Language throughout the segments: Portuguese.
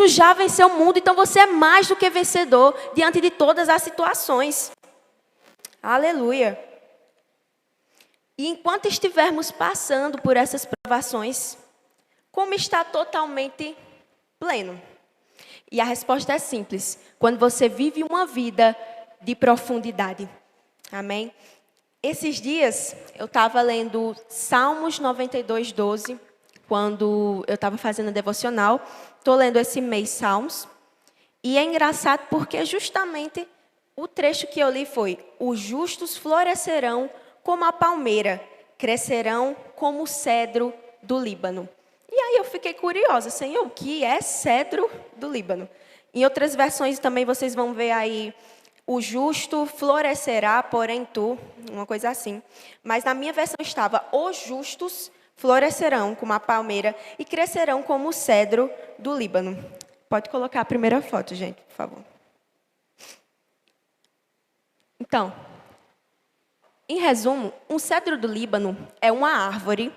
Cristo já venceu o mundo, então você é mais do que vencedor diante de todas as situações. Aleluia. E enquanto estivermos passando por essas provações, como está totalmente pleno? E a resposta é simples: quando você vive uma vida de profundidade. Amém? Esses dias eu estava lendo Salmos 92, 12, quando eu estava fazendo a devocional. Estou lendo esse mês Salmos. E é engraçado porque justamente o trecho que eu li foi: os justos florescerão como a palmeira, crescerão como o cedro do Líbano. E aí eu fiquei curiosa, Senhor, o que é cedro do Líbano? Em outras versões também vocês vão ver aí: o justo florescerá, porém tu, uma coisa assim. Mas na minha versão estava: os justos florescerão como a palmeira e crescerão como o cedro do Líbano. Pode colocar a primeira foto, gente, por favor. Então, em resumo, um cedro do Líbano é uma árvore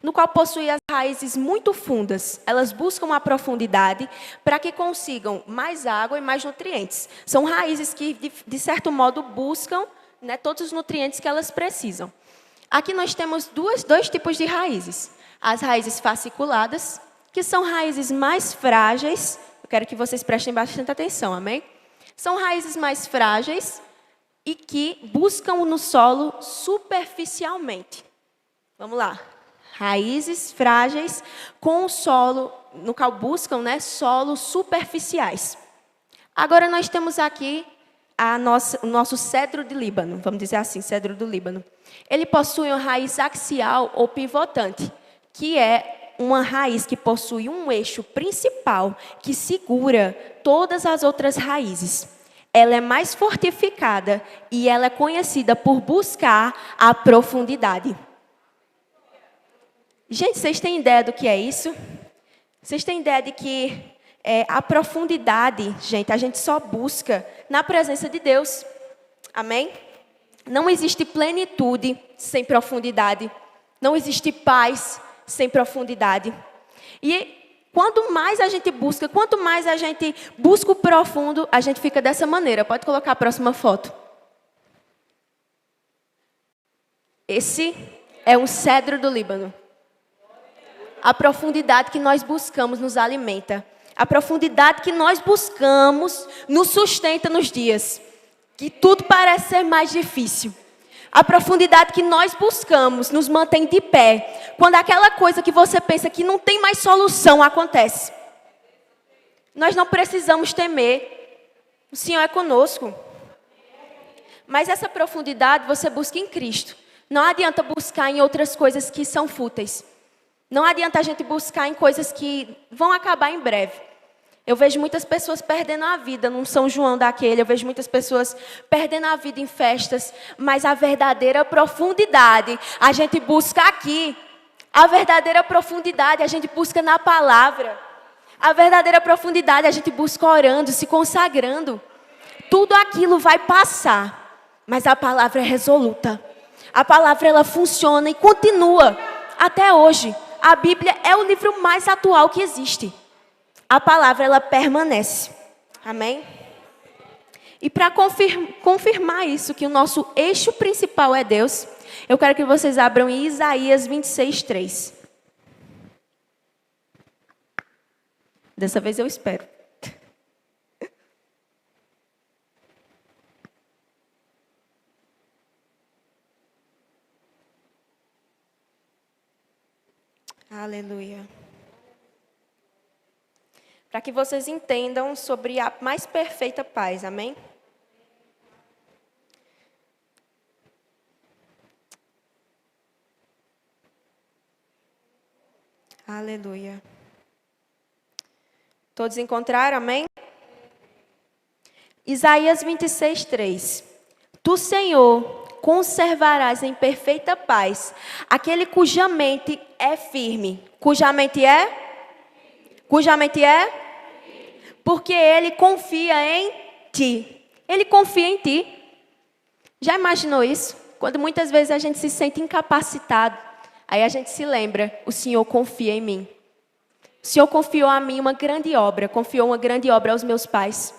no qual possui as raízes muito fundas. Elas buscam a profundidade para que consigam mais água e mais nutrientes. São raízes que, de certo modo, buscam, né, todos os nutrientes que elas precisam. Aqui nós temos dois tipos de raízes. As raízes fasciculadas, que são raízes mais frágeis. Eu quero que vocês prestem bastante atenção, amém? São raízes mais frágeis e que buscam no solo superficialmente. Vamos lá. Raízes frágeis com o solo, no qual buscam, né, solos superficiais. Agora nós temos aqui o nosso cedro de Líbano, vamos dizer assim, cedro do Líbano. Ele possui uma raiz axial ou pivotante, que é uma raiz que possui um eixo principal que segura todas as outras raízes. Ela é mais fortificada e ela é conhecida por buscar a profundidade. Gente, vocês têm ideia do que é isso? Vocês têm ideia de que a profundidade, gente, a gente só busca na presença de Deus. Amém? Não existe plenitude sem profundidade. Não existe paz sem profundidade. E quanto mais a gente busca, quanto mais a gente busca o profundo, a gente fica dessa maneira. Pode colocar a próxima foto. Esse é um cedro do Líbano. A profundidade que nós buscamos nos alimenta. A profundidade que nós buscamos nos sustenta nos dias que tudo parece ser mais difícil. A profundidade que nós buscamos nos mantém de pé quando aquela coisa que você pensa que não tem mais solução acontece. Nós não precisamos temer. O Senhor é conosco. Mas essa profundidade você busca em Cristo. Não adianta buscar em outras coisas que são fúteis. Não adianta a gente buscar em coisas que vão acabar em breve. Eu vejo muitas pessoas perdendo a vida num São João daquele. Eu vejo muitas pessoas perdendo a vida em festas. Mas a verdadeira profundidade a gente busca aqui. A verdadeira profundidade a gente busca na palavra. A verdadeira profundidade a gente busca orando, se consagrando. Tudo aquilo vai passar. Mas a palavra é resoluta. A palavra ela funciona e continua até hoje. A Bíblia é o livro mais atual que existe. A palavra, ela permanece. Amém? E para confirmar isso, que o nosso eixo principal é Deus, eu quero que vocês abram em Isaías 26, 3. Dessa vez eu espero. Aleluia. Para que vocês entendam sobre a mais perfeita paz, amém? Aleluia. Todos encontraram, amém? Isaías 26, 3. Tu, Senhor, conservarás em perfeita paz aquele cuja mente é firme. Cuja mente é? Cuja mente é? Porque ele confia em ti. Ele confia em ti. Já imaginou isso? Quando muitas vezes a gente se sente incapacitado, aí a gente se lembra, o Senhor confia em mim. O Senhor confiou a mim uma grande obra, confiou uma grande obra aos meus pais.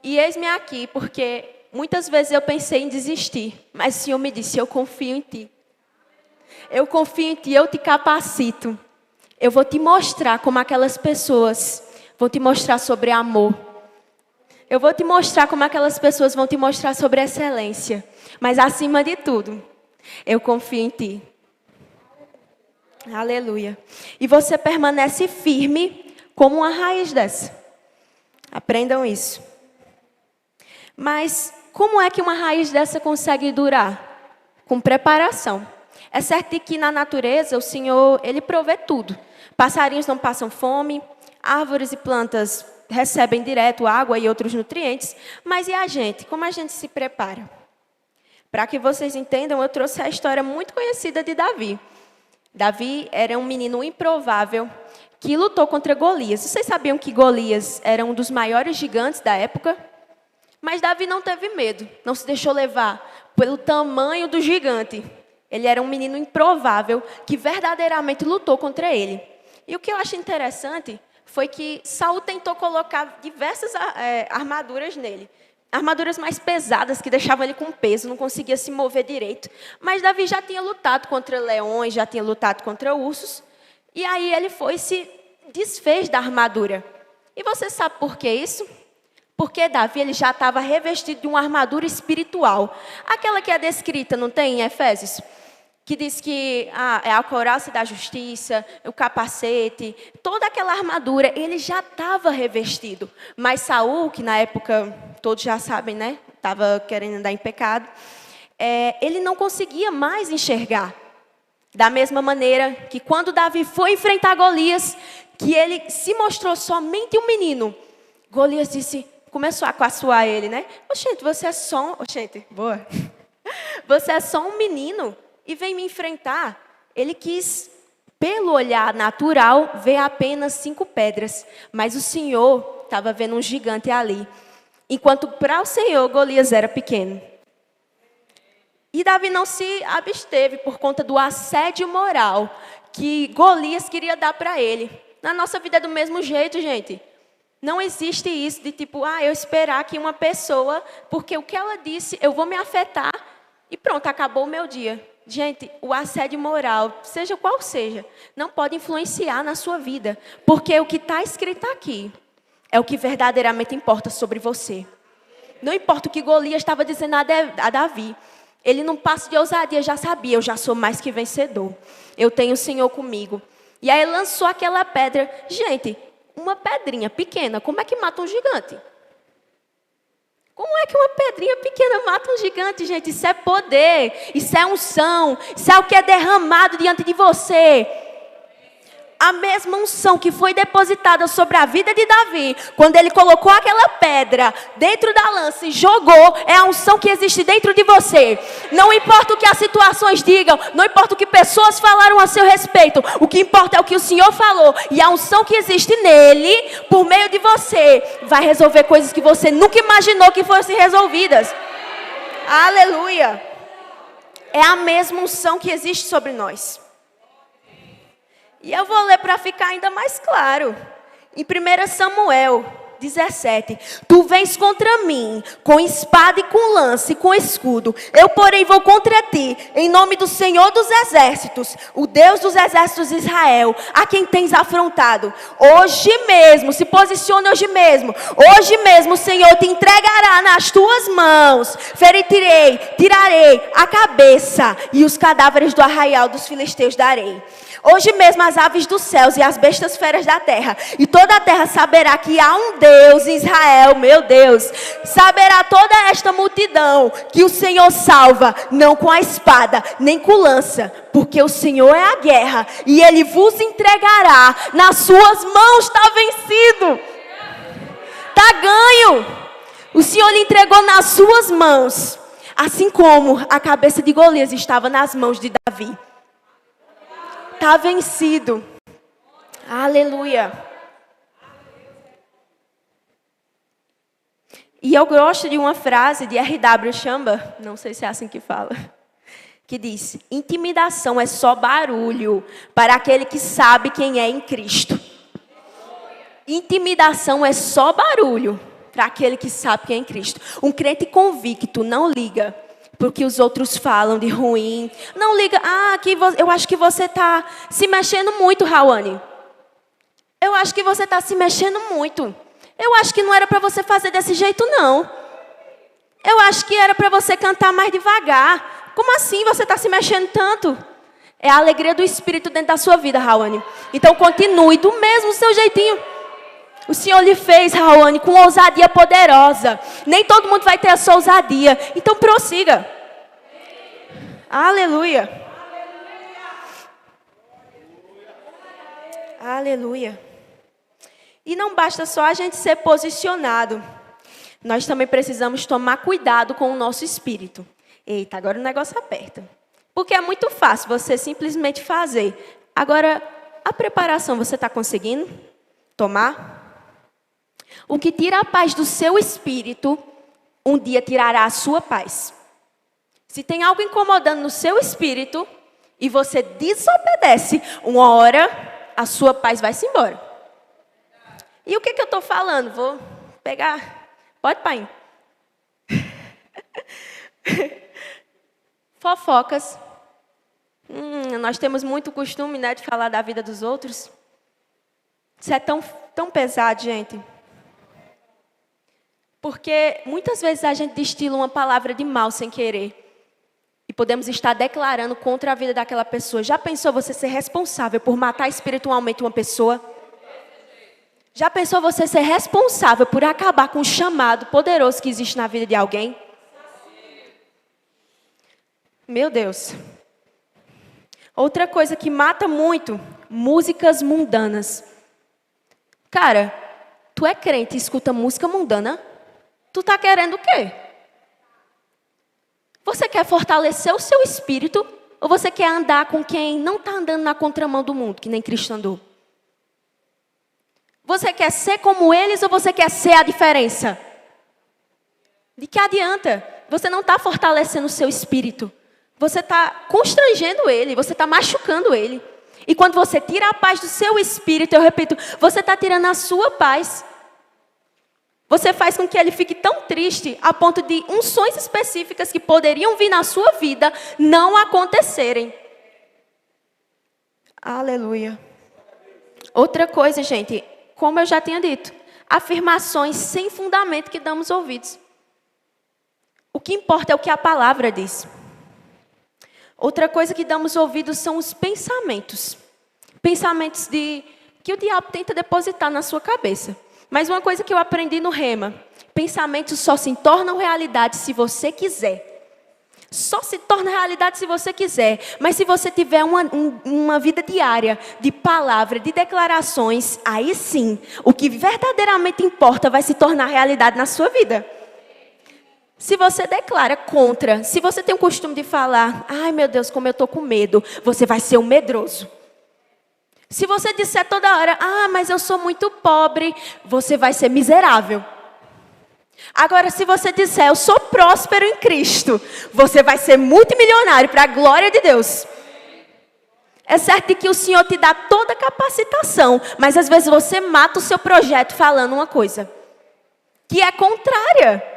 E eis-me aqui, porque muitas vezes eu pensei em desistir, mas o Senhor me disse, eu confio em Ti. Eu confio em Ti, eu te capacito. Eu vou te mostrar como aquelas pessoas vão te mostrar sobre amor. Eu vou te mostrar como aquelas pessoas vão te mostrar sobre excelência. Mas acima de tudo, eu confio em Ti. Aleluia. E você permanece firme como uma raiz dessa. Aprendam isso. Mas como é que uma raiz dessa consegue durar? Com preparação. É certo que na natureza o Senhor, Ele provê tudo. Passarinhos não passam fome, árvores e plantas recebem direto água e outros nutrientes. Mas e a gente? Como a gente se prepara? Para que vocês entendam, eu trouxe a história muito conhecida de Davi. Davi era um menino improvável que lutou contra Golias. Vocês sabiam que Golias era um dos maiores gigantes da época? Mas Davi não teve medo, não se deixou levar pelo tamanho do gigante. Ele era um menino improvável que verdadeiramente lutou contra ele. E o que eu acho interessante foi que Saul tentou colocar diversas armaduras nele. Armaduras mais pesadas que deixavam ele com peso, não conseguia se mover direito. Mas Davi já tinha lutado contra leões, já tinha lutado contra ursos. E aí ele foi e se desfez da armadura. E você sabe por que isso? Porque Davi ele já estava revestido de uma armadura espiritual. Aquela que é descrita, não tem em Efésios? Que diz que é a couraça da justiça, o capacete, toda aquela armadura, ele já estava revestido. Mas Saul, que na época, todos já sabem, né? Estava querendo andar em pecado. Ele não conseguia mais enxergar. Da mesma maneira que quando Davi foi enfrentar Golias, que ele se mostrou somente um menino, Golias começou a caçoar ele, né? Oxente, você é só boa. Você é só um menino e vem me enfrentar. Ele quis, pelo olhar natural, ver apenas 5 pedras. Mas o Senhor estava vendo um gigante ali. Enquanto para o Senhor, Golias era pequeno. E Davi não se absteve por conta do assédio moral que Golias queria dar para ele. Na nossa vida é do mesmo jeito, gente. Não existe isso de tipo, eu esperar que uma pessoa, porque o que ela disse, eu vou me afetar e pronto, acabou o meu dia. Gente, o assédio moral, seja qual seja, não pode influenciar na sua vida. Porque o que está escrito aqui é o que verdadeiramente importa sobre você. Não importa o que Golias estava dizendo a Davi. Ele, num passo de ousadia, já sabia, eu já sou mais que vencedor. Eu tenho o Senhor comigo. E aí lançou aquela pedra. Gente, uma pedrinha pequena, como é que mata um gigante? Como é que uma pedrinha pequena mata um gigante, gente? Isso é poder, isso é unção, isso é o que é derramado diante de você. A mesma unção que foi depositada sobre a vida de Davi, quando ele colocou aquela pedra dentro da lança e jogou, é a unção que existe dentro de você. Não importa o que as situações digam, não importa o que pessoas falaram a seu respeito, o que importa é o que o Senhor falou. E a unção que existe nele, por meio de você, vai resolver coisas que você nunca imaginou que fossem resolvidas. Aleluia! É a mesma unção que existe sobre nós. E eu vou ler para ficar ainda mais claro. Em 1 Samuel 17. Tu vens contra mim com espada e com lança e com escudo. Eu, porém, vou contra ti em nome do Senhor dos Exércitos, o Deus dos Exércitos de Israel, a quem tens afrontado. Hoje mesmo, se posicione hoje mesmo. Hoje mesmo o Senhor te entregará nas tuas mãos. Tirarei a cabeça e os cadáveres do arraial dos filisteus darei. Hoje mesmo as aves dos céus e as bestas feras da terra, e toda a terra saberá que há um Deus em Israel, meu Deus. Saberá toda esta multidão que o Senhor salva, não com a espada, nem com lança, porque o Senhor é a guerra, e Ele vos entregará nas suas mãos. Está vencido, está ganho. O Senhor lhe entregou nas suas mãos, assim como a cabeça de Golias estava nas mãos de Davi. Está vencido. Aleluia. E eu gosto de uma frase de R.W. Chamba, não sei se é assim que fala, que diz: intimidação é só barulho para aquele que sabe quem é em Cristo. Intimidação é só barulho para aquele que sabe quem é em Cristo. Um crente convicto não liga porque os outros falam de ruim. Não liga, eu acho que você está se mexendo muito, Rawane. Eu acho que você está se mexendo muito. Eu acho que não era para você fazer desse jeito, não. Eu acho que era para você cantar mais devagar. Como assim você está se mexendo tanto? É a alegria do Espírito dentro da sua vida, Rawane. Então continue do mesmo seu jeitinho. O Senhor lhe fez, Rawane, com ousadia poderosa. Nem todo mundo vai ter essa ousadia. Então prossiga. Aleluia. Aleluia. E não basta só a gente ser posicionado. Nós também precisamos tomar cuidado com o nosso espírito. Eita, agora o negócio aperta. Porque é muito fácil você simplesmente fazer. Agora, a preparação, você está conseguindo tomar? O que tira a paz do seu espírito, um dia tirará a sua paz. Se tem algo incomodando no seu espírito e você desobedece, uma hora a sua paz vai-se embora. E o que eu estou falando? Vou pegar. Pode, pai. Fofocas. Nós temos muito costume, né, de falar da vida dos outros. Isso é tão pesado, gente. Porque muitas vezes a gente destila uma palavra de mal sem querer. E podemos estar declarando contra a vida daquela pessoa. Já pensou você ser responsável por matar espiritualmente uma pessoa? Já pensou você ser responsável por acabar com o chamado poderoso que existe na vida de alguém? Meu Deus. Outra coisa que mata muito, músicas mundanas. Cara, tu é crente e escuta música mundana? Tu tá querendo o quê? Você quer fortalecer o seu espírito ou você quer andar com quem não está andando na contramão do mundo, que nem Cristo andou? Você quer ser como eles ou você quer ser a diferença? De que adianta? Você não está fortalecendo o seu espírito. Você está constrangendo ele, você está machucando ele. E quando você tira a paz do seu espírito, eu repito, você está tirando a sua paz. Você faz com que ele fique tão triste a ponto de unções específicas que poderiam vir na sua vida não acontecerem. Aleluia. Outra coisa, gente, como eu já tinha dito, afirmações sem fundamento que damos ouvidos. O que importa é o que a palavra diz. Outra coisa que damos ouvidos são os pensamentos. Pensamentos que o diabo tenta depositar na sua cabeça. Mas uma coisa que eu aprendi no Rema, pensamentos só se tornam realidade se você quiser. Só se torna realidade se você quiser. Mas se você tiver uma vida diária de palavra, de declarações, aí sim, o que verdadeiramente importa vai se tornar realidade na sua vida. Se você declara contra, se você tem o costume de falar, ai meu Deus, como eu estou com medo, você vai ser um medroso. Se você disser toda hora, mas eu sou muito pobre, você vai ser miserável. Agora, se você disser, eu sou próspero em Cristo, você vai ser multimilionário para a glória de Deus. É certo que o Senhor te dá toda a capacitação, mas às vezes você mata o seu projeto falando uma coisa que é contrária.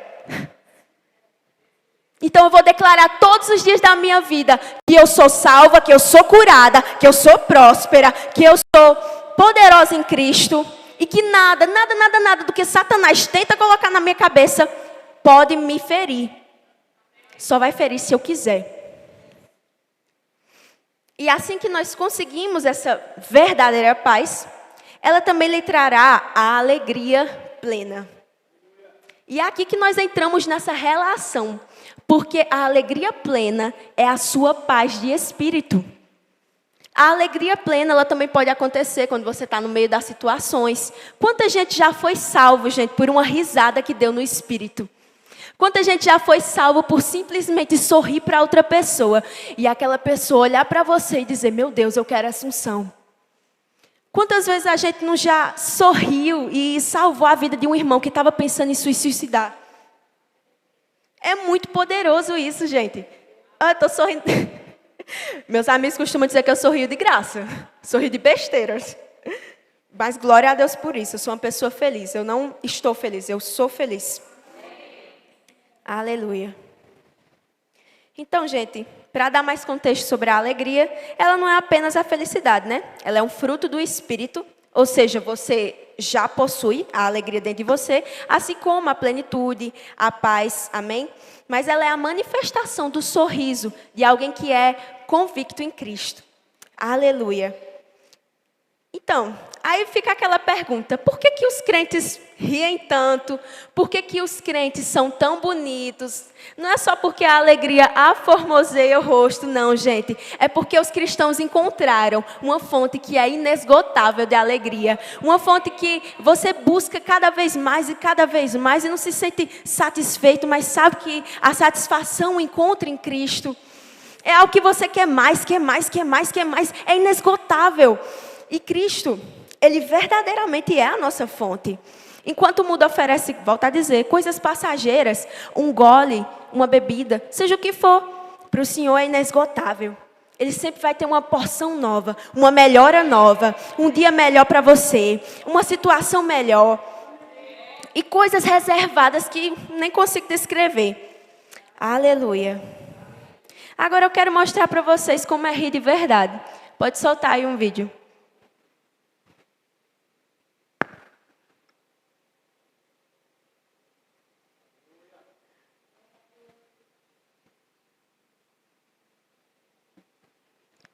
Então eu vou declarar todos os dias da minha vida que eu sou salva, que eu sou curada, que eu sou próspera, que eu sou poderosa em Cristo. E que nada do que Satanás tenta colocar na minha cabeça pode me ferir. Só vai ferir se eu quiser. E assim que nós conseguimos essa verdadeira paz, ela também lhe trará a alegria plena. E é aqui que nós entramos nessa relação. Porque a alegria plena é a sua paz de espírito. A alegria plena, ela também pode acontecer quando você está no meio das situações. Quanta gente já foi salvo, gente, por uma risada que deu no espírito? Quanta gente já foi salvo por simplesmente sorrir para outra pessoa e aquela pessoa olhar para você e dizer, meu Deus, eu quero essa unção. Quantas vezes a gente não já sorriu e salvou a vida de um irmão que estava pensando em se suicidar? É muito poderoso isso, gente. Eu estou sorrindo. Meus amigos costumam dizer que eu sorrio de graça, sorrio de besteiras. Mas glória a Deus por isso, eu sou uma pessoa feliz. Eu não estou feliz, eu sou feliz. Aleluia. Então, gente, para dar mais contexto sobre a alegria, ela não é apenas a felicidade, né? Ela é um fruto do Espírito, ou seja, você já possui a alegria dentro de você, assim como a plenitude, a paz, amém? Mas ela é a manifestação do sorriso de alguém que é convicto em Cristo. Aleluia. Então, aí fica aquela pergunta, por que que os crentes riem tanto? Por que que os crentes são tão bonitos? Não é só porque a alegria aformoseia o rosto, não, gente. É porque os cristãos encontraram uma fonte que é inesgotável de alegria. Uma fonte que você busca cada vez mais e não se sente satisfeito, mas sabe que a satisfação encontra em Cristo. É algo que você quer mais, quer mais, quer mais, quer mais. É inesgotável. E Cristo, Ele verdadeiramente é a nossa fonte. Enquanto o mundo oferece, volta a dizer, coisas passageiras, um gole, uma bebida, seja o que for, para o Senhor é inesgotável. Ele sempre vai ter uma porção nova, uma melhora nova, um dia melhor para você, uma situação melhor. E coisas reservadas que nem consigo descrever. Aleluia. Agora eu quero mostrar para vocês como é rir de verdade. Pode soltar aí um vídeo.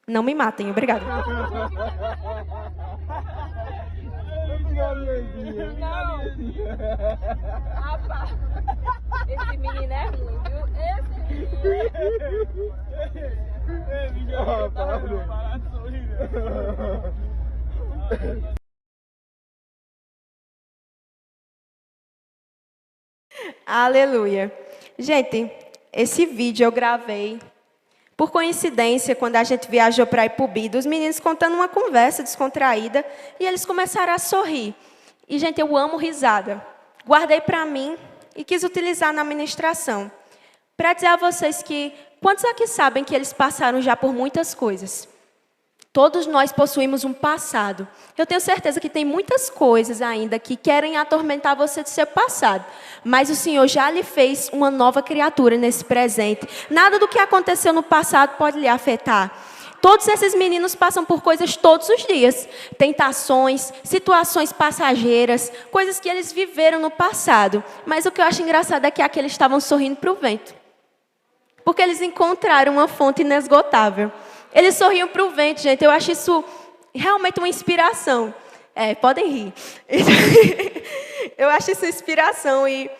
Não me matem, obrigada. Rapaz, esse menino é ruim, viu? Esse menino. Aleluia. Gente, esse vídeo eu gravei por coincidência quando a gente viajou para Ipubi, dos meninos contando uma conversa descontraída e eles começaram a sorrir. E, gente, eu amo risada. Guardei para mim e quis utilizar na ministração. Para dizer a vocês que, quantos aqui sabem que eles passaram já por muitas coisas? Todos nós possuímos um passado. Eu tenho certeza que tem muitas coisas ainda que querem atormentar você do seu passado. Mas o Senhor já lhe fez uma nova criatura nesse presente. Nada do que aconteceu no passado pode lhe afetar. Todos esses meninos passam por coisas todos os dias. Tentações, situações passageiras, coisas que eles viveram no passado. Mas o que eu acho engraçado é que aqui eles estavam sorrindo para o vento. Porque eles encontraram uma fonte inesgotável. Eles sorriam para o vento, gente. Eu acho isso realmente uma inspiração. Podem rir. Eu acho isso inspiração e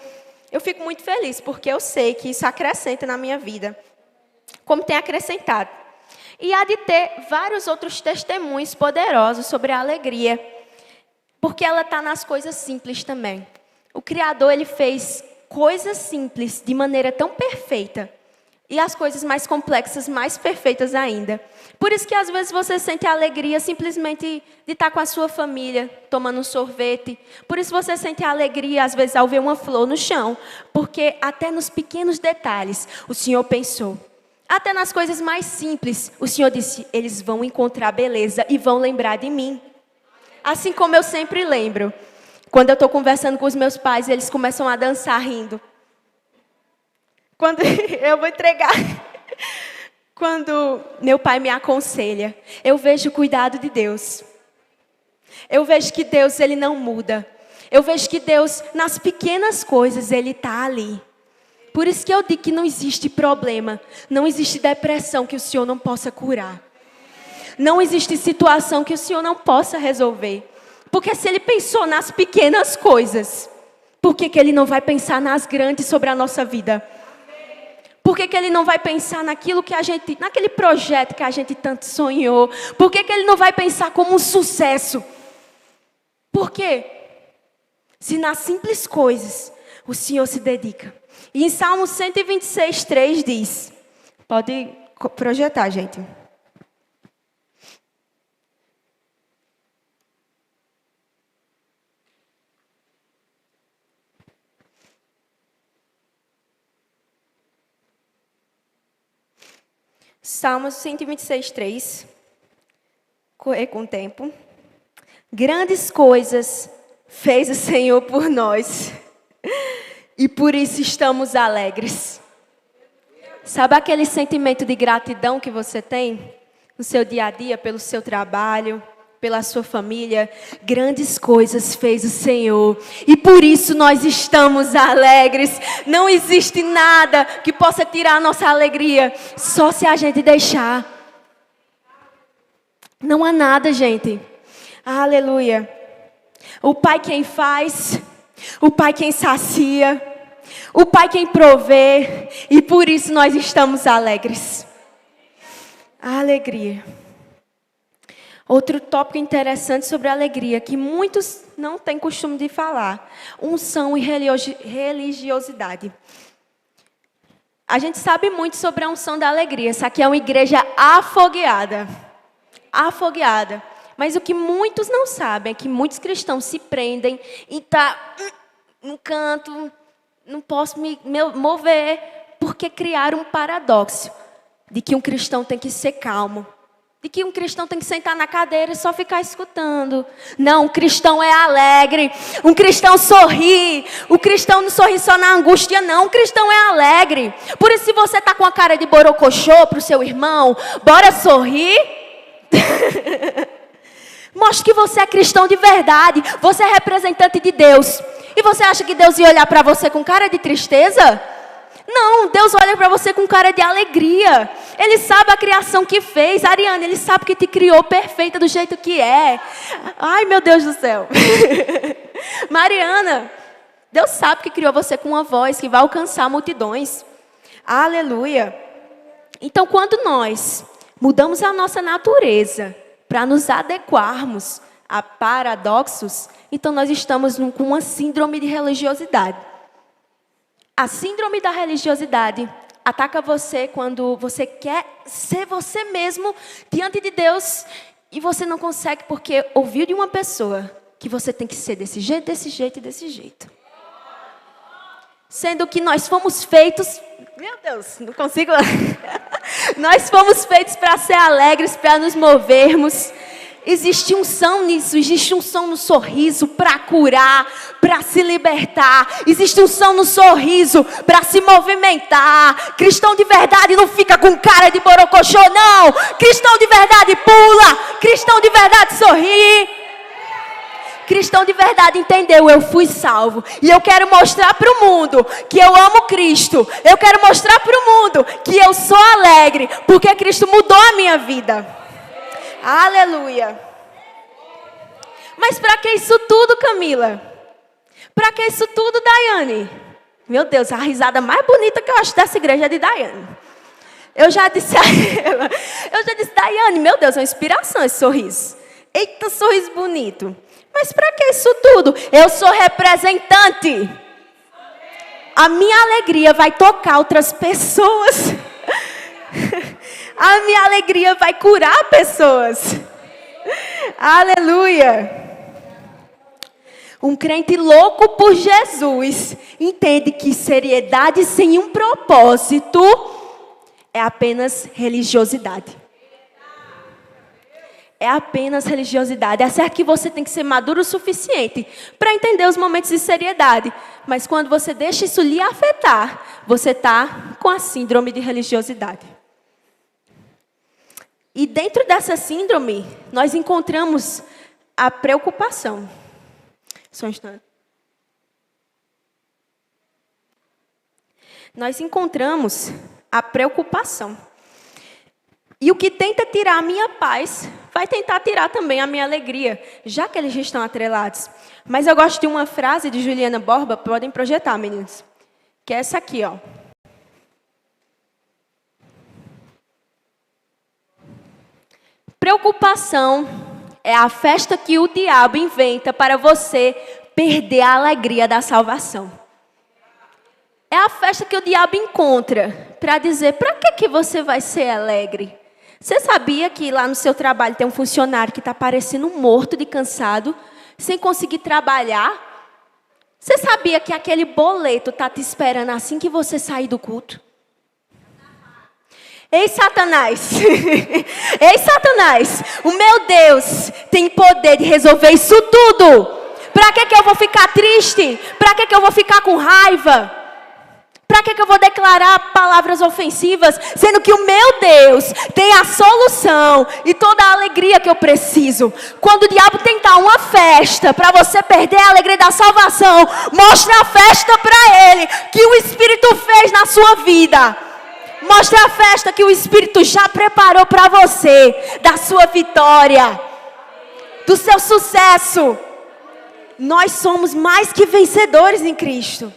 eu fico muito feliz, porque eu sei que isso acrescenta na minha vida, como tem acrescentado. E há de ter vários outros testemunhos poderosos sobre a alegria, porque ela está nas coisas simples também. O Criador, Ele fez coisas simples de maneira tão perfeita, e as coisas mais complexas, mais perfeitas ainda. Por isso que às vezes você sente a alegria simplesmente de estar com a sua família, tomando um sorvete. Por isso você sente a alegria, às vezes, ao ver uma flor no chão. Porque até nos pequenos detalhes, o Senhor pensou. Até nas coisas mais simples, o Senhor disse, eles vão encontrar beleza e vão lembrar de mim. Assim como eu sempre lembro. Quando eu estou conversando com os meus pais, eles começam a dançar rindo. Quando eu vou entregar, quando meu pai me aconselha, eu vejo o cuidado de Deus. Eu vejo que Deus, Ele não muda. Eu vejo que Deus, nas pequenas coisas, Ele está ali. Por isso que eu digo que não existe problema, não existe depressão que o Senhor não possa curar. Não existe situação que o Senhor não possa resolver. Porque se Ele pensou nas pequenas coisas, por que Ele não vai pensar nas grandes sobre a nossa vida? Por que Ele não vai pensar naquilo que naquele projeto que a gente tanto sonhou? Por que Ele não vai pensar como um sucesso? Por quê? Se nas simples coisas o Senhor se dedica. E em Salmo 126, 3 diz, pode projetar, gente. Salmos 126, 3. Correr com o tempo. Grandes coisas fez o Senhor por nós. E por isso estamos alegres. Sabe aquele sentimento de gratidão que você tem no seu dia a dia, pelo seu trabalho, pela sua família? Grandes coisas fez o Senhor e por isso nós estamos alegres. Não existe nada que possa tirar a nossa alegria, só se a gente deixar. Não há nada, gente. Aleluia. O Pai quem faz, o Pai quem sacia, o Pai quem provê, e por isso nós estamos alegres. A alegria. Outro tópico interessante sobre a alegria, que muitos não têm costume de falar: unção e religiosidade. A gente sabe muito sobre a unção da alegria. Essa aqui é uma igreja afogueada. Afogueada. Mas o que muitos não sabem é que muitos cristãos se prendem e tá no canto, não posso me mover, porque criaram um paradoxo de que um cristão tem que ser calmo, de que um cristão tem que sentar na cadeira e só ficar escutando. Não, um cristão é alegre, um cristão sorri, o cristão não sorri só na angústia, não, um cristão é alegre. Por isso, se você está com a cara de borocochô para o seu irmão, bora sorrir. Mostre que você é cristão de verdade, você é representante de Deus. E você acha que Deus ia olhar para você com cara de tristeza? Não, Deus olha para você com cara de alegria. Ele sabe a criação que fez. Ariane, Ele sabe que te criou perfeita do jeito que é. Ai, meu Deus do céu. Mariana, Deus sabe que criou você com uma voz que vai alcançar multidões. Aleluia. Então, quando nós mudamos a nossa natureza para nos adequarmos a paradoxos, então nós estamos com uma síndrome de religiosidade. A síndrome da religiosidade ataca você quando você quer ser você mesmo diante de Deus e você não consegue porque ouviu de uma pessoa que você tem que ser desse jeito, desse jeito e desse jeito. Sendo que nós fomos feitos... Meu Deus, não consigo... Nós fomos feitos para ser alegres, para nos movermos. Existe unção nisso, existe unção no sorriso para curar, para se libertar. Existe unção no sorriso para se movimentar. Cristão de verdade não fica com cara de borocochô, não. Cristão de verdade pula, cristão de verdade sorri. Cristão de verdade entendeu, eu fui salvo. E eu quero mostrar para o mundo que eu amo Cristo. Eu quero mostrar para o mundo que eu sou alegre, porque Cristo mudou a minha vida. Aleluia. Mas para que isso tudo, Camila? Para que isso tudo, Daiane? Meu Deus, a risada mais bonita que eu acho dessa igreja é de Daiane. Eu já disse a ela, Daiane, meu Deus, é uma inspiração esse sorriso. Eita, sorriso bonito. Mas para que isso tudo? Eu sou representante. A minha alegria vai tocar outras pessoas. A minha alegria vai curar pessoas. Aleluia. Um crente louco por Jesus entende que seriedade sem um propósito é apenas religiosidade. É apenas religiosidade. É certo que você tem que ser maduro o suficiente para entender os momentos de seriedade. Mas quando você deixa isso lhe afetar, você está com a síndrome de religiosidade. E dentro dessa síndrome, nós encontramos a preocupação. Só um instante. Nós encontramos a preocupação. E o que tenta tirar a minha paz, vai tentar tirar também a minha alegria, já que eles já estão atrelados. Mas eu gosto de uma frase de Juliana Borba, podem projetar, meninos, que é essa aqui, ó. Preocupação é a festa que o diabo inventa para você perder a alegria da salvação. É a festa que o diabo encontra para dizer, para que você vai ser alegre? Você sabia que lá no seu trabalho tem um funcionário que está parecendo morto de cansado, sem conseguir trabalhar? Você sabia que aquele boleto está te esperando assim que você sair do culto? Ei, Satanás, ei, Satanás, o meu Deus tem poder de resolver isso tudo. Para que eu vou ficar triste? Para que eu vou ficar com raiva? Para que eu vou declarar palavras ofensivas? Sendo que o meu Deus tem a solução e toda a alegria que eu preciso. Quando o diabo tentar uma festa para você perder a alegria da salvação, mostre a festa para ele que o Espírito fez na sua vida. Mostre a festa que o Espírito já preparou para você, da sua vitória, do seu sucesso. Nós somos mais que vencedores em Cristo.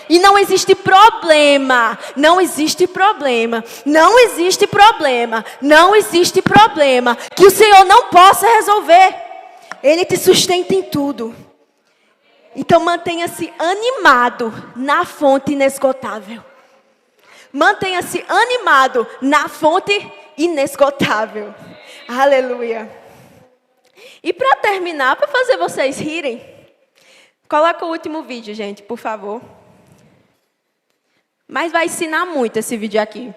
E não existe problema, não existe problema, não existe problema, não existe problema que o Senhor não possa resolver. Ele te sustenta em tudo. Então mantenha-se animado na fonte inesgotável. Mantenha-se animado na fonte inesgotável. Aleluia. E para terminar, para fazer vocês rirem, coloca o último vídeo, gente, por favor. Mas vai ensinar muito esse vídeo aqui.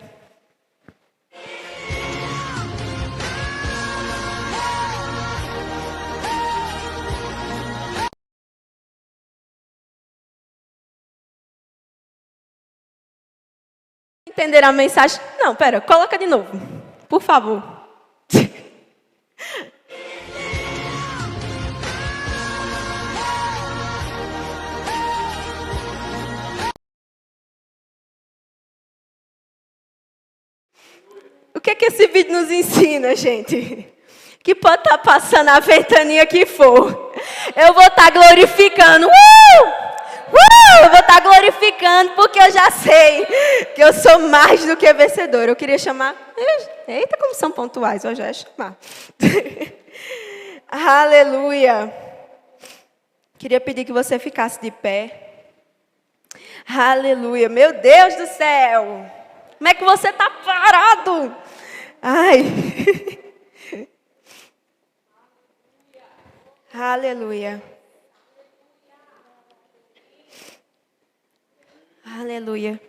Entenderam a mensagem? Não, pera, coloca de novo, por favor. O que é que esse vídeo nos ensina, gente? Que pode estar passando a ventania que for. Eu vou estar glorificando. Eu vou estar glorificando porque eu já sei que eu sou mais do que vencedor. Eu queria chamar... Eita, como são pontuais. Eu já ia chamar. Aleluia. Queria pedir que você ficasse de pé. Aleluia. Meu Deus do céu. Como é que você está parado? Ai. Aleluia. Aleluia.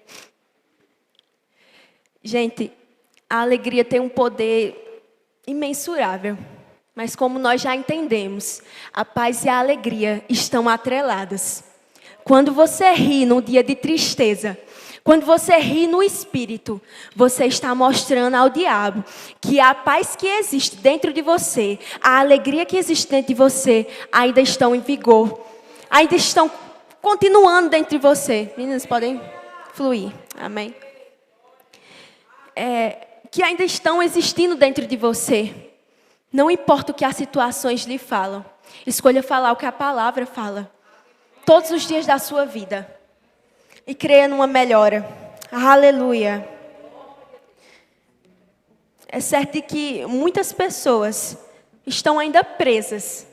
Gente, a alegria tem um poder imensurável. Mas como nós já entendemos, a paz e a alegria estão atreladas. Quando você ri num dia de tristeza, quando você ri no espírito, você está mostrando ao diabo que a paz que existe dentro de você, a alegria que existe dentro de você, ainda estão em vigor. Ainda estão continuando dentro de você. Meninas, podem fluir. Amém? Que ainda estão existindo dentro de você. Não importa o que as situações lhe falam. Escolha falar o que a palavra fala. Todos os dias da sua vida. E creia numa melhora. Aleluia. É certo que muitas pessoas estão ainda presas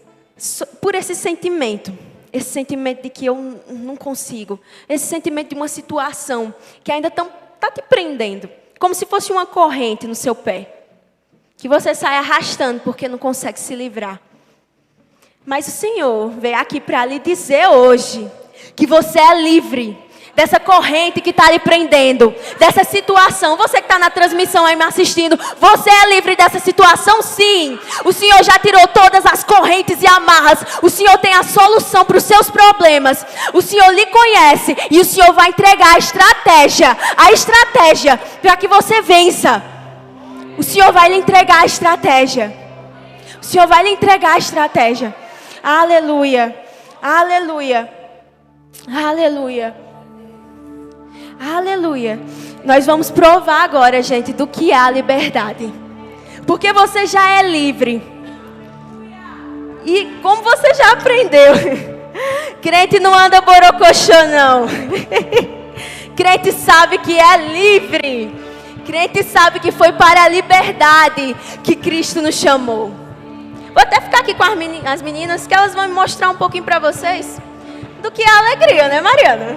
por esse sentimento. Esse sentimento de que eu não consigo. Esse sentimento de uma situação que ainda está te prendendo. Como se fosse uma corrente no seu pé. Que você sai arrastando porque não consegue se livrar. Mas o Senhor veio aqui para lhe dizer hoje que você é livre dessa corrente que está lhe prendendo, dessa situação. Você que está na transmissão aí me assistindo, você é livre dessa situação, sim. O Senhor já tirou todas as correntes e amarras. O Senhor tem a solução para os seus problemas. O Senhor lhe conhece e o Senhor vai entregar a estratégia para que você vença. O Senhor vai lhe entregar a estratégia. O Senhor vai lhe entregar a estratégia. Aleluia. Aleluia. Aleluia. Aleluia. Nós vamos provar agora, gente, do que é a liberdade. Porque você já é livre. E como você já aprendeu, crente não anda borocochô, não. Crente sabe que é livre. Crente sabe que foi para a liberdade que Cristo nos chamou. Vou até ficar aqui com as meninas, que elas vão me mostrar um pouquinho para vocês do que é a alegria, né, Mariana?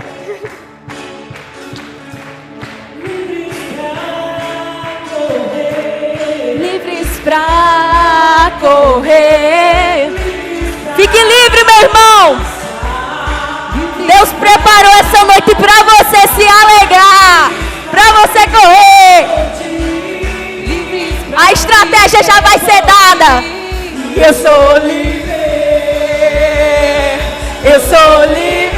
Livres pra correr. Fique livre, meu irmão. Deus preparou essa noite para você se alegrar, para você correr. nada. Eu sou livre. Eu sou livre.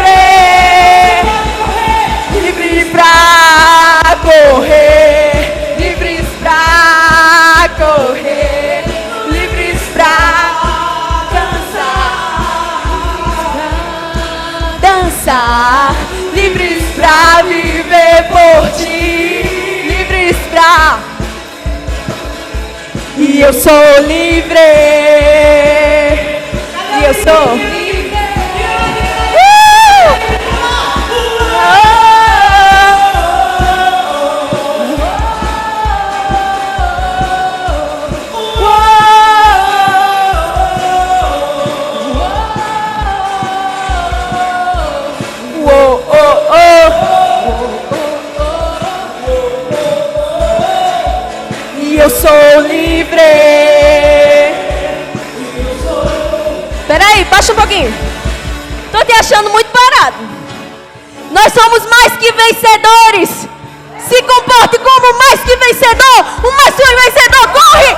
Livre pra correr. Livres pra correr. Livres pra dançar. Livres pra viver por ti. Livres pra. E eu sou livre. E eu sou livre. Eu sou livre. Peraí, baixa um pouquinho. Tô te achando muito parado. Nós somos mais que vencedores. Se comporte como mais que vencedor. O mais que vencedor corre.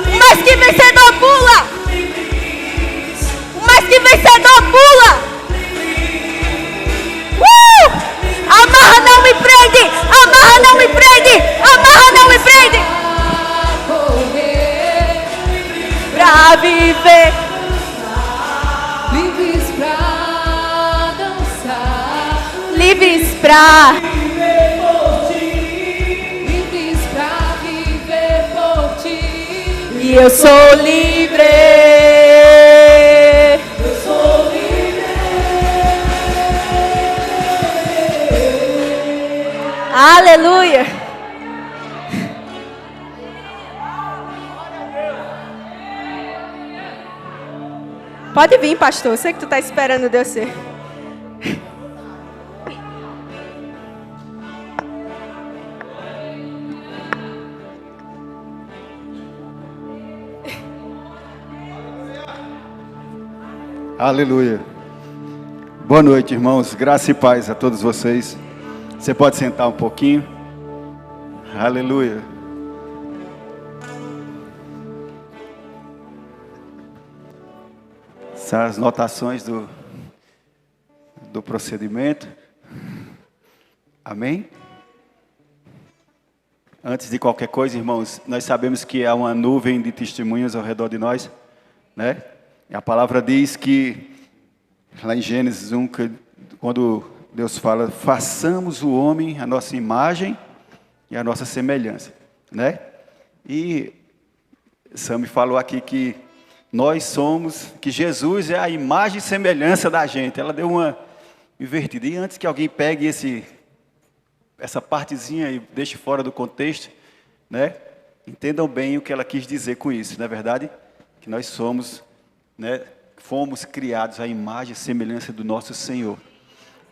O mais que vencedor pula. O mais que vencedor pula. Amarra não me prende, amarra não me prende, amarra não me prende. Pra viver, livres pra dançar, livres pra viver por ti, livres pra viver por ti. E eu sou livre. Aleluia. Pode vir, pastor. Eu sei que tu está esperando Deus ser. Aleluia. Boa noite, irmãos. Graça e paz a todos vocês. Você pode sentar um pouquinho. Aleluia. Essas notações do procedimento. Amém? Antes de qualquer coisa, irmãos, nós sabemos que há uma nuvem de testemunhas ao redor de nós, né? E a palavra diz que, lá em Gênesis 1, quando Deus fala, façamos o homem a nossa imagem e a nossa semelhança, né? E Sam falou aqui que nós somos, que Jesus é a imagem e semelhança da gente. Ela deu uma invertida. E antes que alguém pegue essa partezinha e deixe fora do contexto, né? Entendam bem o que ela quis dizer com isso, não é verdade? Que nós somos, né? Fomos criados à imagem e semelhança do nosso Senhor.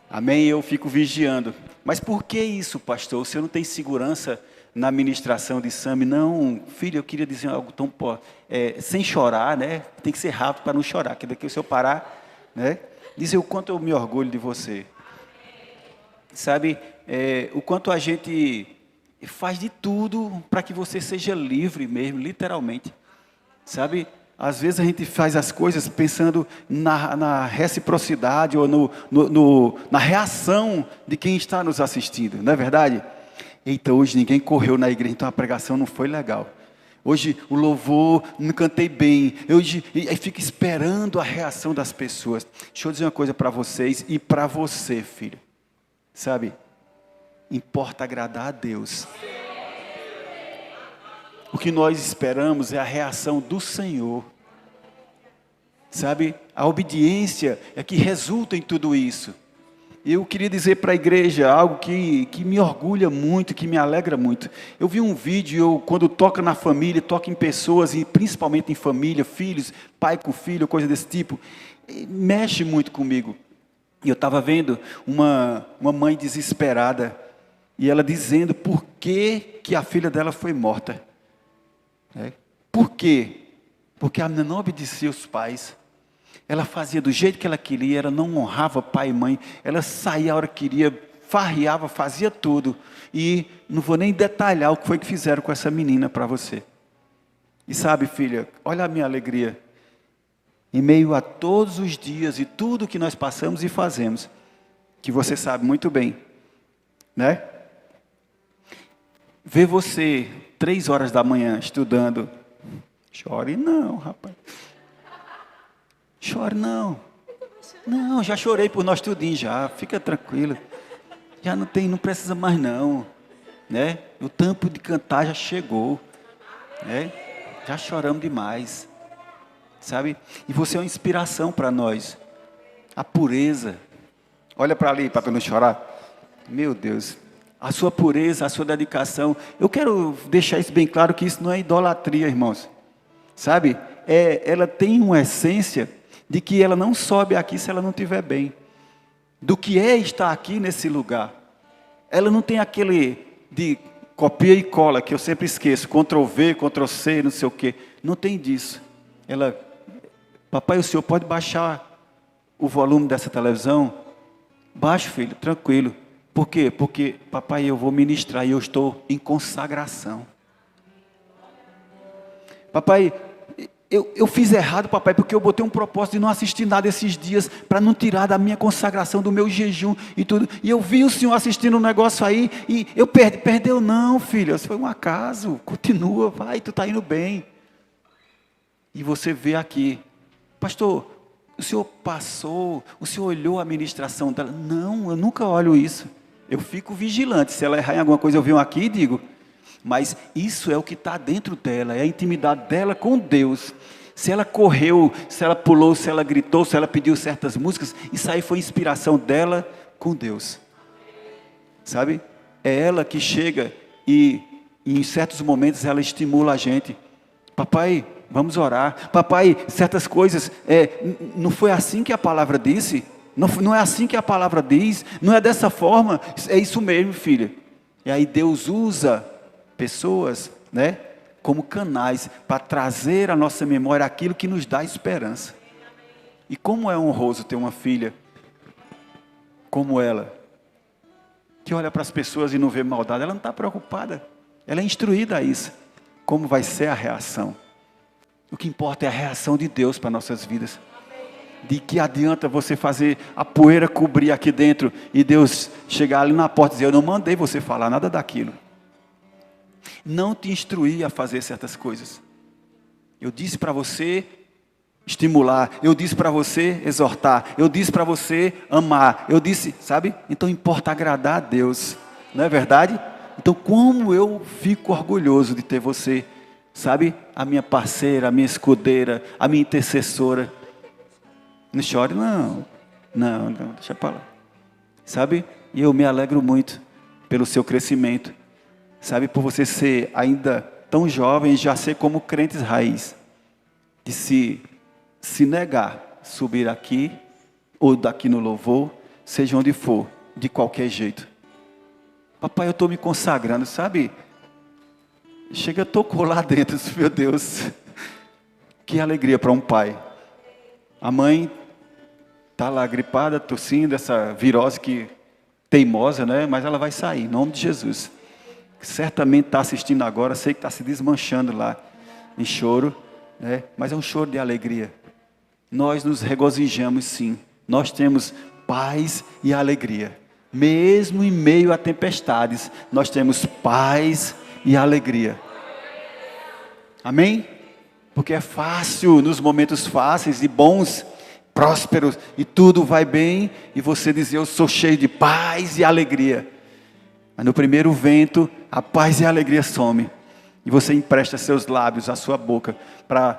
Amém? Eu fico vigiando. Mas por que isso, pastor? Você não tem segurança na ministração de Sam? Não, filho, eu queria dizer algo tão sem chorar, né? Tem que ser rápido para não chorar, que daqui se eu parar, né? Dizer o quanto eu me orgulho de você. Sabe, o quanto a gente faz de tudo para que você seja livre mesmo, literalmente. Sabe? Às vezes a gente faz as coisas pensando na reciprocidade ou na reação de quem está nos assistindo, não é verdade? Eita, hoje ninguém correu na igreja, então a pregação não foi legal. Hoje o louvor, não cantei bem. Aí fica esperando a reação das pessoas. Deixa eu dizer uma coisa para vocês e para você, filho. Sabe, importa agradar a Deus. O que nós esperamos é a reação do Senhor. Sabe, a obediência é que resulta em tudo isso. Eu queria dizer para a igreja algo que me orgulha muito, que me alegra muito. Eu vi um vídeo, quando toca na família, toca em pessoas, e principalmente em família, filhos, pai com filho, coisa desse tipo, mexe muito comigo. E eu estava vendo uma mãe desesperada, e ela dizendo por que a filha dela foi morta. Por quê? Porque a menina não obedecia os pais. Ela fazia do jeito que ela queria, ela não honrava pai e mãe. Ela saía a hora que queria, farreava, fazia tudo. E não vou nem detalhar o que foi que fizeram com essa menina para você. E sabe, filha, olha a minha alegria. Em meio a todos os dias e tudo que nós passamos e fazemos, que você sabe muito bem, né? Ver você 3 horas da manhã estudando. Chore não, rapaz. Chore não. Não, já chorei por nós tudinho já. Fica tranquilo. Já não precisa mais não, né? O tempo de cantar já chegou, né? Já choramos demais, sabe? E você é uma inspiração para nós. A pureza. Olha para ali, para não chorar. Meu Deus. A sua pureza, a sua dedicação. Eu quero deixar isso bem claro que isso não é idolatria, irmãos. Sabe? Ela tem uma essência de que ela não sobe aqui se ela não estiver bem. Do que é estar aqui nesse lugar. Ela não tem aquele de copia e cola, que eu sempre esqueço. Ctrl+V, Ctrl+C, não sei o quê. Não tem disso. Ela, papai, o senhor pode baixar o volume dessa televisão? Baixe, filho, tranquilo. Por quê? Porque, papai, eu vou ministrar e eu estou em consagração. Papai, eu fiz errado, papai, porque eu botei um propósito de não assistir nada esses dias, para não tirar da minha consagração, do meu jejum e tudo. E eu vi o senhor assistindo um negócio aí, e eu perdeu não, filho, isso foi um acaso, continua, vai, tu está indo bem. E você vê aqui, pastor, o senhor passou, o senhor olhou a ministração dela? Não, eu nunca olho isso. Eu fico vigilante, se ela errar em alguma coisa eu venho aqui e digo... Mas isso é o que está dentro dela, é a intimidade dela com Deus. Se ela correu, se ela pulou, se ela gritou, se ela pediu certas músicas, isso aí foi inspiração dela com Deus. Sabe? É ela que chega e em certos momentos ela estimula a gente. Papai, vamos orar. Papai, certas coisas, não foi assim que a palavra disse? Não é assim que a palavra diz? Não é dessa forma? É isso mesmo, filha. E aí Deus usa pessoas, né, como canais para trazer à nossa memória aquilo que nos dá esperança. E como é honroso ter uma filha como ela, que olha para as pessoas e não vê maldade. Ela não está preocupada, ela é instruída a isso. Como vai ser a reação? O que importa é a reação de Deus para nossas vidas. De que adianta você fazer a poeira cobrir aqui dentro e Deus chegar ali na porta e dizer: eu não mandei você falar nada daquilo. Não te instruí a fazer certas coisas. Eu disse para você estimular, eu disse para você exortar, eu disse para você amar, eu disse, sabe? Então importa agradar a Deus, não é verdade? Então como eu fico orgulhoso de ter você, sabe? A minha parceira, a minha escudeira, a minha intercessora. Não chore não, deixa para lá. Sabe? E eu me alegro muito pelo seu crescimento. Sabe, por você ser ainda tão jovem e já ser como crentes raiz. De se negar, subir aqui, ou daqui no louvor, seja onde for, de qualquer jeito. Papai, eu estou me consagrando, sabe? Chega, tocou lá dentro, meu Deus. Que alegria para um pai. A mãe está lá gripada, tossindo, essa virose que teimosa, né? Mas ela vai sair, em nome de Jesus. Certamente está assistindo agora, sei que está se desmanchando lá em choro, né? Mas é um choro de alegria. Nós nos regozijamos sim, nós temos paz e alegria. Mesmo em meio a tempestades, nós temos paz e alegria. Amém? Porque é fácil nos momentos fáceis e bons, prósperos, e tudo vai bem, e você dizer: eu sou cheio de paz e alegria. Mas no primeiro vento, a paz e a alegria some. E você empresta seus lábios, a sua boca, para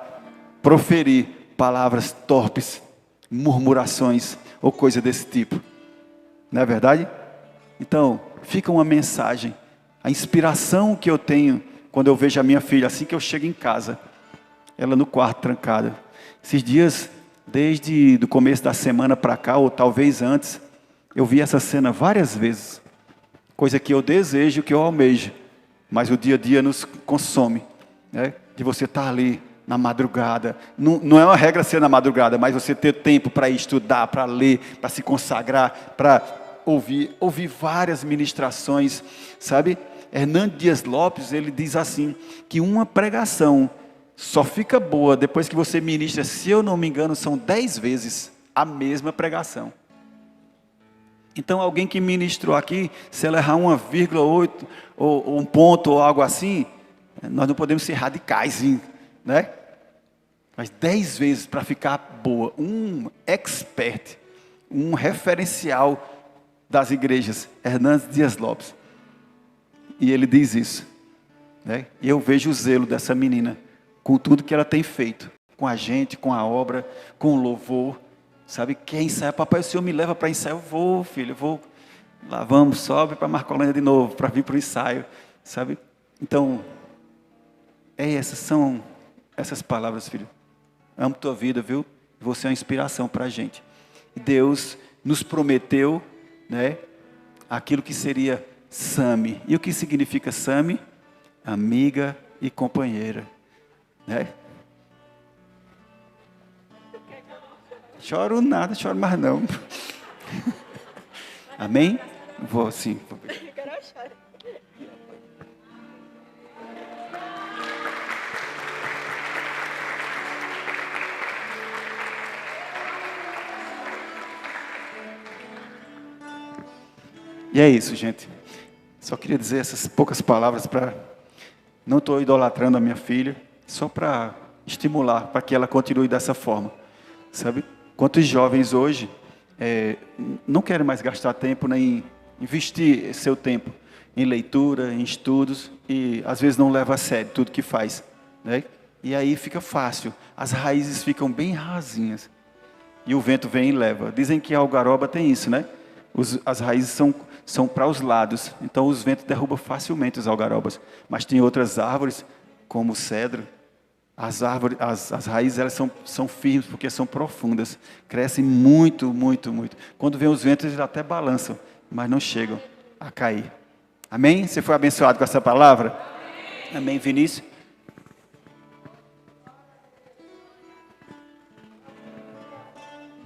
proferir palavras torpes, murmurações ou coisa desse tipo. Não é verdade? Então, fica uma mensagem. A inspiração que eu tenho quando eu vejo a minha filha, assim que eu chego em casa, ela no quarto trancada. Esses dias, desde o começo da semana para cá, ou talvez antes, eu vi essa cena várias vezes. Coisa que eu desejo, que eu almejo, mas o dia a dia nos consome, né? De você estar ali na madrugada, não é uma regra ser na madrugada, mas você ter tempo para estudar, para ler, para se consagrar, para ouvi várias ministrações, sabe? Hernandes Dias Lopes, ele diz assim, que uma pregação só fica boa depois que você ministra, se eu não me engano, são 10 vezes a mesma pregação. Então, alguém que ministrou aqui, se ela errar 1,8 ou um ponto ou algo assim, nós não podemos ser radicais, né? Mas 10 vezes para ficar boa. Um expert, um referencial das igrejas, Hernandes Dias Lopes. E ele diz isso, né? E eu vejo o zelo dessa menina, com tudo que ela tem feito, com a gente, com a obra, com o louvor. Sabe, quer ensaiar? Papai, o Senhor me leva para ensaio? Eu vou, filho, eu vou. Lá vamos, sobe para Marcolândia de novo, para vir para o ensaio, sabe? Então, essas são essas palavras, filho. Amo tua vida, viu? Você é uma inspiração para a gente. E Deus nos prometeu, né, aquilo que seria Sami. E o que significa Sami? Amiga e companheira, né? Choro nada, choro mais não. Amém? Vou sim. E é isso, gente. Só queria dizer essas poucas palavras para... Não estou idolatrando a minha filha, só para estimular, para que ela continue dessa forma, sabe? Quantos jovens hoje não querem mais gastar tempo, nem investir seu tempo em leitura, em estudos, e às vezes não leva a sério tudo que faz, né? E aí fica fácil, as raízes ficam bem rasinhas, e o vento vem e leva. Dizem que a algaroba tem isso, né? As raízes são para os lados, então os ventos derrubam facilmente as algarobas, mas tem outras árvores, como o cedro. As raízes elas são firmes porque são profundas, crescem muito, muito, muito. Quando vem os ventos eles até balançam, mas não chegam a cair. Amém? Você foi abençoado com essa palavra? Amém, Vinícius?